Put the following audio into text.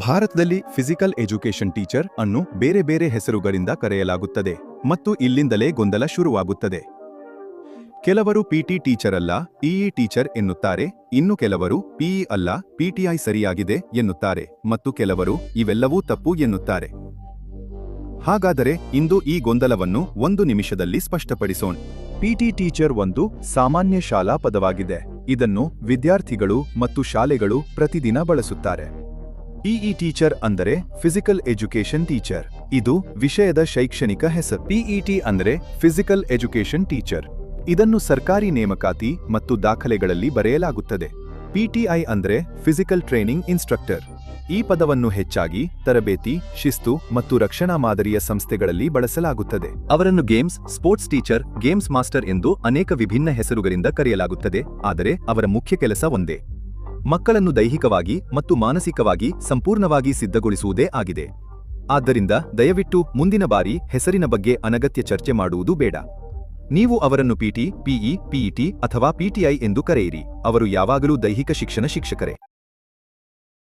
ಭಾರತದಲ್ಲಿ physical education teacher ಅನ್ನು ಬೇರೆ ಬೇರೆ ಹೆಸರುಗಳಿಂದ ಕರೆಯಲಾಗುತ್ತದೆ ಮತ್ತು ಇಲ್ಲಿಂದಲೇ ಗೊಂದಲ ಶುರುವಾಗುತ್ತದೆ. ಕೆಲವರು ಪಿಟಿ ಟೀಚರ್ ಅಲ್ಲ, ಪಿಇ ಟೀಚರ್ ಎನ್ನುತ್ತಾರೆ, ಇನ್ನು ಕೆಲವರು ಪಿಇ ಅಲ್ಲ, ಪಿಟಿಐ ಸರಿಯಾಗಿದೆ ಎನ್ನುತ್ತಾರೆ, ಮತ್ತು ಕೆಲವರು ಇವೆಲ್ಲವೂ ತಪ್ಪು ಎನ್ನುತ್ತಾರೆ. ಹಾಗಾದರೆ ಇಂದು ಈ ಗೊಂದಲವನ್ನು ಒಂದು ನಿಮಿಷದಲ್ಲಿ ಸ್ಪಷ್ಟಪಡಿಸೋಣ. ಪಿಟಿ ಟೀಚರ್ ಒಂದು ಸಾಮಾನ್ಯ ಶಾಲಾ ಪದವಾಗಿದೆ. ಇದನ್ನು ವಿದ್ಯಾರ್ಥಿಗಳು ಮತ್ತು ಶಾಲೆಗಳು ಪ್ರತಿದಿನ ಬಳಸುತ್ತಾರೆ. ಪಿಇ ಟೀಚರ್ ಅಂದರೆ ಫಿಸಿಕಲ್ ಎಜುಕೇಷನ್ ಟೀಚರ್. ಇದು ವಿಷಯದ ಶೈಕ್ಷಣಿಕ ಹೆಸರು. ಪಿಇಟಿ ಅಂದರೆ ಫಿಸಿಕಲ್ ಎಜುಕೇಷನ್ ಟೀಚರ್. ಇದನ್ನು ಸರ್ಕಾರಿ ನೇಮಕಾತಿ ಮತ್ತು ದಾಖಲೆಗಳಲ್ಲಿ ಬರೆಯಲಾಗುತ್ತದೆ. ಪಿಟಿಐ ಅಂದರೆ ಫಿಸಿಕಲ್ ಟ್ರೈನಿಂಗ್ ಇನ್ಸ್ಟ್ರಕ್ಟರ್. ಈ ಪದವನ್ನು ಹೆಚ್ಚಾಗಿ ತರಬೇತಿ, ಶಿಸ್ತು ಮತ್ತು ರಕ್ಷಣಾ ಮಾದರಿಯ ಸಂಸ್ಥೆಗಳಲ್ಲಿ ಬಳಸಲಾಗುತ್ತದೆ. ಅವರನ್ನು games, sports teacher, games master ಎಂದು ಅನೇಕ ವಿಭಿನ್ನ ಹೆಸರುಗಳಿಂದ ಕರೆಯಲಾಗುತ್ತದೆ, ಆದರೆ ಅವರ ಮುಖ್ಯ ಕೆಲಸ ಒಂದೇ: ಮಕ್ಕಳನ್ನು ದೈಹಿಕವಾಗಿ ಮತ್ತು ಮಾನಸಿಕವಾಗಿ ಸಂಪೂರ್ಣವಾಗಿ ಸಿದ್ಧಗೊಳಿಸುವುದೇ ಆಗಿದೆ. ಆದ್ದರಿಂದ ದಯವಿಟ್ಟು ಮುಂದಿನ ಬಾರಿ ಹೆಸರಿನ ಬಗ್ಗೆ ಅನಗತ್ಯ ಚರ್ಚೆ ಮಾಡುವುದು ಬೇಡ. ನೀವು ಅವರನ್ನು ಪಿಟಿ, ಪಿಇ, ಪಿಇಟಿ ಅಥವಾ ಪಿಟಿಐ ಎಂದು ಕರೆಯಿರಿ. ಅವರು ಯಾವಾಗಲೂ ದೈಹಿಕ ಶಿಕ್ಷಣ ಶಿಕ್ಷಕರೇ.